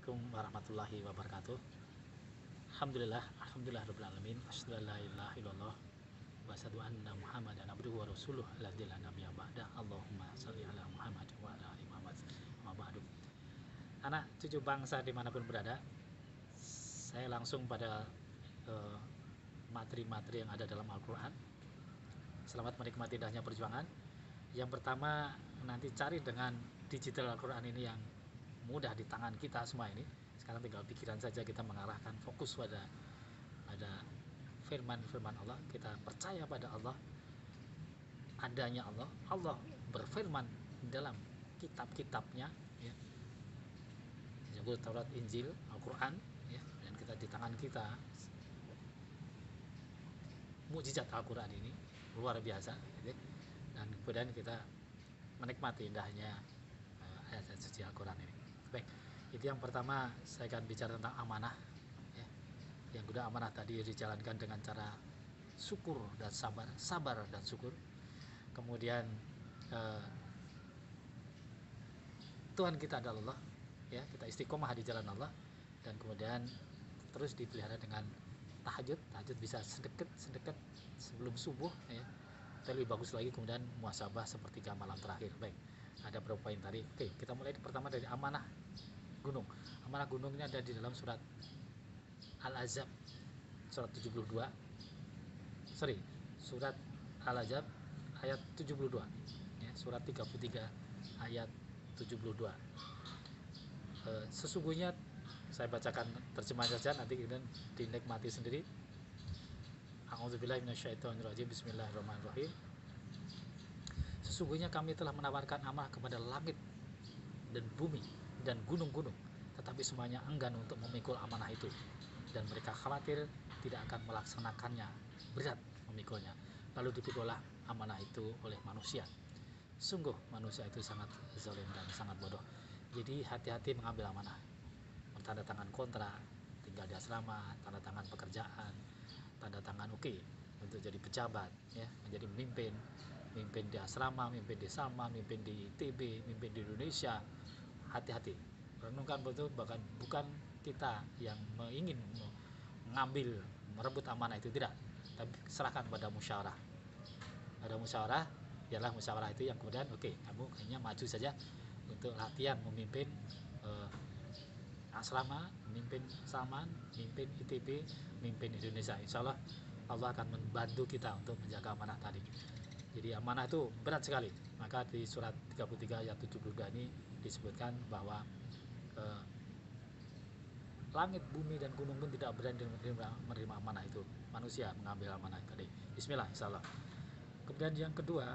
Assalamualaikum warahmatullahi wabarakatuh. Alhamdulillah rabbil alamin. Asyhadu an la ilaha illallah wa asyhadu anna Muhammadan abduhu wa rasuluh la ilaha nabiyya ba'da. Allahumma shalli ala Muhammad wa ala ali Muhammad. Wa ba'du. Anak cucu bangsa dimanapun berada, saya langsung pada materi-materi yang ada dalam Al-Quran. Selamat menikmati indahnya perjuangan. Yang pertama, nanti cari dengan digital Al-Quran ini yang mudah di tangan kita semua ini. Sekarang tinggal pikiran saja, kita mengarahkan fokus pada firman Allah. Kita percaya pada Allah, adanya Allah. Allah berfirman dalam kitab-kitabnya, ya. Zabur, Taurat, Injil, Al-Quran, ya. Dan kita di tangan kita mukjizat Al-Quran ini luar biasa, gitu. Dan kemudian kita menikmati indahnya ayat-ayat suci Al-Quran ini. Baik, itu yang pertama. Saya akan bicara tentang amanah, ya. Yang kedua, amanah tadi dijalankan dengan cara syukur dan sabar dan syukur. Kemudian Tuhan kita adalah Allah, ya, kita istiqomah di jalan Allah. Dan kemudian terus dipelihara dengan tahajud bisa sedekat sebelum subuh, ya. Lebih bagus lagi kemudian muhasabah sepertiga malam terakhir. Baik, ada beberapa poin tadi. Oke, kita mulai pertama dari amanah gunung. Amanah gunung ini ada di dalam surat Al-Ahzab surat 72. Surat Al-Ahzab ayat 72, ya, surat 33 ayat 72. Sesungguhnya, saya bacakan terjemahan saja, nanti kemudian dinikmati sendiri. A'udzubillahi minasyaitonirrajim. Bismillahirrahmanirrahim. Sesungguhnya kami telah menawarkan amanah kepada langit dan bumi dan gunung-gunung, tetapi semuanya enggan untuk memikul amanah itu, dan mereka khawatir tidak akan melaksanakannya, berat memikulnya. Lalu dipikullah amanah itu oleh manusia. Sungguh manusia itu sangat zalim dan sangat bodoh. Jadi hati-hati mengambil amanah. Tanda tangan kontrak, tinggal di asrama, tanda tangan pekerjaan, tanda tangan untuk jadi pejabat, ya, menjadi mimpin di asrama, mimpin di Salma, mimpin di ITB, mimpin di Indonesia. Hati-hati, renungkan betul, bahkan bukan kita yang ingin mengambil, merebut amanah itu, tidak, tapi serahkan pada musyawarah. Ialah musyawarah itu yang kemudian kamu hanya maju saja untuk latihan memimpin asrama, memimpin Salman, memimpin ITB, memimpin Indonesia. Insya Allah Allah akan membantu kita untuk menjaga amanah tadi. Jadi amanah itu berat sekali. Maka di surat 33 ayat 72 ini disebutkan bahwa langit, bumi, dan gunung pun tidak berani menerima amanah itu. Manusia mengambil amanah tadi. Bismillah, insya Allah. Kemudian yang kedua,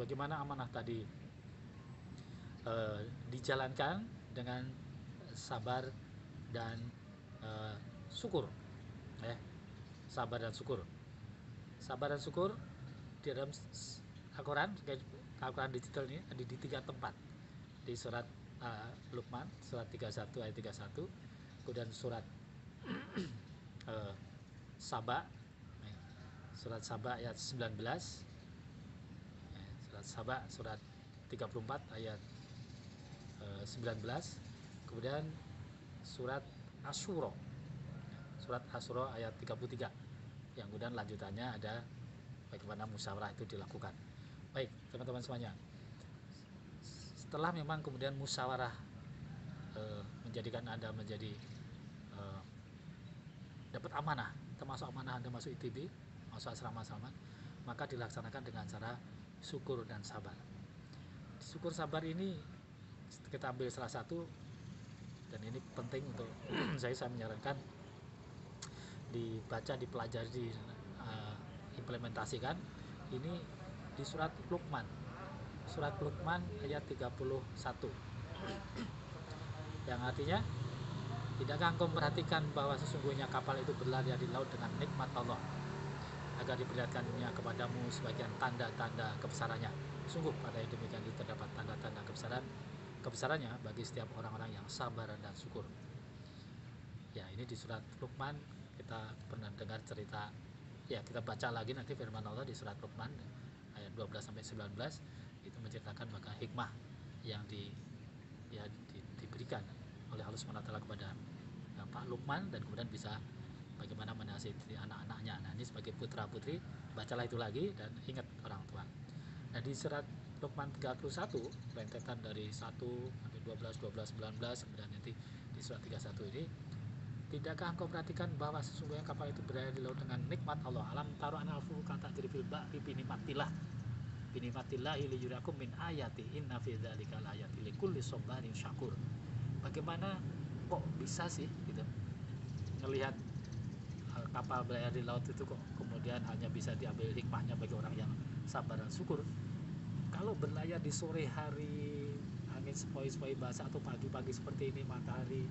bagaimana amanah tadi dijalankan dengan sabar dan syukur, ya. Sabar dan syukur di dalam Al-Quran digital ini ada di 3 tempat. Di surat Luqman surat 31 ayat 31, kemudian surat Saba, surat Saba ayat 19, surat Saba surat 34 ayat 19, kemudian surat Asyura ayat 33, yang kemudian lanjutannya ada bagaimana musyawarah itu dilakukan. Baik, teman-teman semuanya, setelah memang kemudian musyawarah menjadikan Anda menjadi dapat amanah, termasuk amanah Anda masuk ITB, masuk asrama Salman, maka dilaksanakan dengan cara syukur dan sabar. Syukur sabar ini kita ambil salah satu, dan ini penting untuk saya menyarankan dibaca, dipelajari, implementasikan. Ini di surat Luqman ayat 31, yang artinya, tidakkah engkau memperhatikan bahwa sesungguhnya kapal itu berlayar di laut dengan nikmat Allah, agar diperlihatkannya kepadamu sebagian tanda-tanda kebesarannya. Sungguh pada yang demikian itu terdapat tanda-tanda kebesarannya bagi setiap orang-orang yang sabar dan syukur. Ya, ini di surat Luqman. Kita pernah dengar cerita, ya, kita baca lagi nanti firman Allah di surat Luqman ayat 12-19. Itu menceritakan maka hikmah yang diberikan oleh Allah SWT kepada Pak Luqman, dan kemudian bisa bagaimana menasihati anak-anaknya. Nah, ini sebagai putra putri, bacalah itu lagi dan ingat orang tua. Nah, di surat Luqman 31, rentetan dari 1 sampai 12, 12, 19, kemudian nanti di surat 31 ini, tidakkah engkau perhatikan bahwa sesungguhnya kapal itu berada di laut dengan nikmat Allah? Alam taru anal fulka tajri fil bahri binikmatillahi liyuriyakum min ayati inna fi dzalika laayati likulli sabarin syakur. Bagaimana kok bisa sih gitu ngelihat kapal berlayar di laut itu kok kemudian hanya bisa diambil hikmahnya bagi orang yang sabar dan syukur. Kalau berlayar di sore hari, angin sepoi-sepoi basah, atau pagi-pagi seperti ini, matahari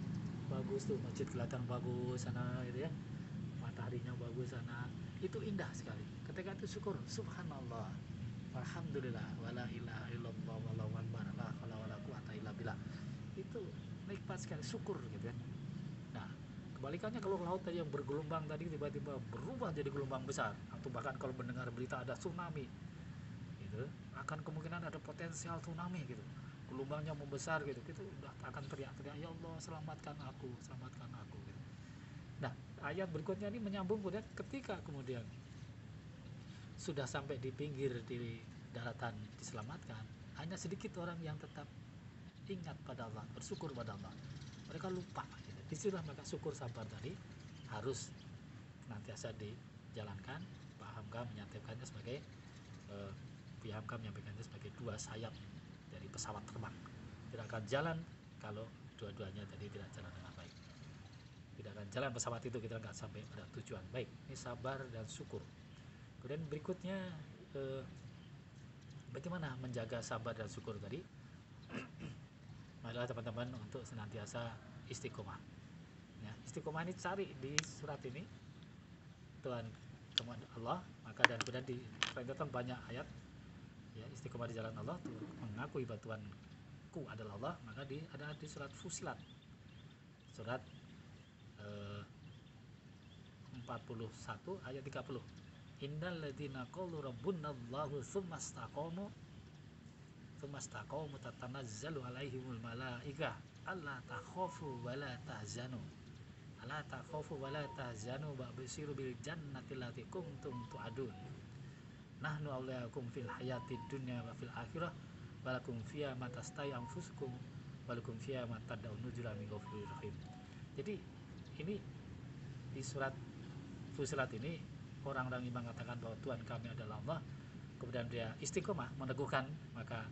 bagus tuh, masjid kelihatan bagus sana gitu ya, mataharinya bagus sana, itu indah sekali. Ketika itu syukur, subhanallah, alhamdulillah, wala ilaha illallah, wallahu akbar, la haula wala quwata illa billah. Itu nikmat sekali, syukur gitu ya. Nah, kebalikannya kalau laut yang bergelombang tadi tiba-tiba berubah jadi gelombang besar, atau bahkan kalau mendengar berita ada tsunami gitu, akan kemungkinan ada potensial tsunami gitu, gelombangnya membesar gitu, itu udah akan teriak-teriak, ya Allah selamatkan aku gitu. Nah, ayat berikutnya ini menyambung kemudian ketika kemudian sudah sampai di pinggir di daratan diselamatkan, hanya sedikit orang yang tetap ingat pada Allah, bersyukur pada Allah. Mereka lupa gitu. Disitulah maka syukur sabar tadi harus nantiasa dijalankan. Pak Hamka menyatakannya sebagai Pak Hamka menyampaikannya sebagai dua sayap dari pesawat terbang. Tidak akan jalan kalau dua-duanya tadi tidak jalan dengan baik. Tidak akan jalan pesawat itu, kita nggak sampai pada tujuan. Baik, ini sabar dan syukur. Kemudian berikutnya bagaimana menjaga sabar dan syukur tadi? Marilah teman-teman untuk senantiasa istiqomah. Ya, istiqomah ini cari di surat ini, Tuhan kemudian Allah, maka dan kemudian diperintahkan banyak ayat ya, istiqomah di jalan Allah, mengakui bahwa Tuhanku adalah Allah, maka ada di surat Fusilat, surat 41 ayat 30. Innal ladzina qalu rabbunallahu tsumastaqamu tatanazzalu alaihimul malaikah alla takhafu wa la tahzanu wa basiru bil jannati allati kuntum tu'adun nahnu awliyakum fil hayatid dunya wa fil akhirah walakum fiha ma tastai anfusukum walakum fiha ma tad'un nuzulan min ghafurir rahim. Jadi ini di surat Fusilat ini orang-orang yang mengatakan bahwa Tuhan kami adalah Allah, kemudian dia istiqomah meneguhkan, maka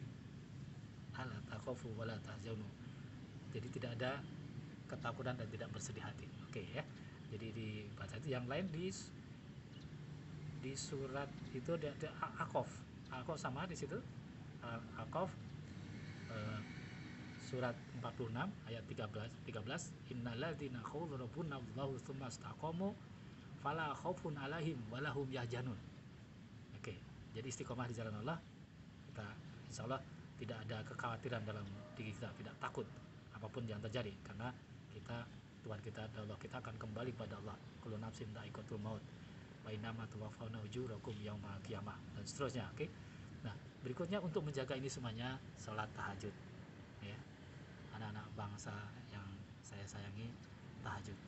ala takhafu wala tahzanu. Jadi tidak ada ketakutan dan tidak bersedih hati. Oke ya. Jadi dibaca itu yang lain di surat itu ada Aqaf. Aqaf sama di situ. Aqaf surat 46 ayat 13 innalladzina qalu rabbunallahu tsumma istaqamu fala khaufun 'alaihim walahum yahzanun. Oke. Jadi istiqomah di jalan Allah, kita insyaallah tidak ada kekhawatiran dalam diri kita, tidak takut apapun yang terjadi, karena Tuhan kita adalah Allah, kita akan kembali pada Allah. Kullu nafsin dha'iqatul maut wa innama tuwaffawna ujurakum yaumal qiyamah, dan seterusnya. Oke. Nah, berikutnya untuk menjaga ini semuanya, salat tahajud ya. Anak-anak bangsa yang saya sayangi, tahajud.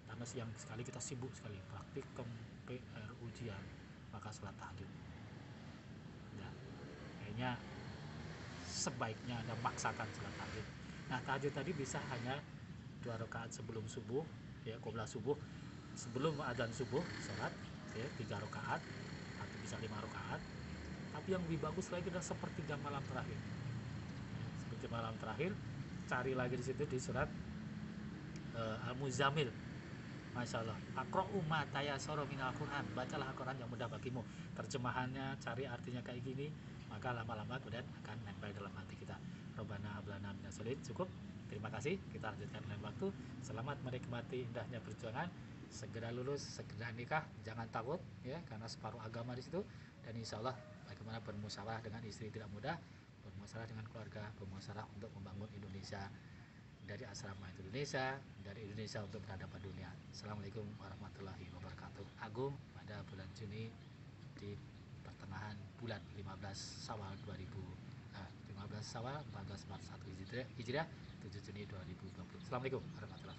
Karena siang sekali kita sibuk sekali praktikum, PR, ujian, maka salat tahajud. Nah, kayaknya sebaiknya Anda maksakan salat tahajud. Nah, tahajud tadi bisa hanya 2 rakaat sebelum subuh ya, qobla subuh, sebelum adzan subuh salat ya 3 rakaat atau bisa 5 rakaat. Tapi yang lebih bagus lagi adalah sepertiga malam terakhir. Sepertiga malam terakhir, cari lagi di situ di surat Al-Muzammil. Masya Allah, aqra'u ma tayassara minal Qur'an, bacalah Al-Quran yang mudah bagimu. Terjemahannya cari artinya kayak gini, maka lama-lama kemudian akan nempel dalam hati kita. Rabbana hab lana minas solihin. Cukup, terima kasih, kita lanjutkan lain waktu. Selamat menikmati indahnya perjuangan, segera lulus, segera nikah, jangan takut ya, karena separuh agama di situ. Dan insya Allah bagaimana bermusyawarah dengan istri tidak mudah, bermusyawarah dengan keluarga, bermusyawarah untuk membangun Indonesia, dari asrama itu Indonesia, dari Indonesia untuk peradaban dunia. Assalamualaikum warahmatullahi wabarakatuh. Agung pada bulan Juni di pertengahan bulan 15 Syawal 1441 Hijriah, 7 Juni 2021. Assalamualaikum warahmatullahi wabarakatuh.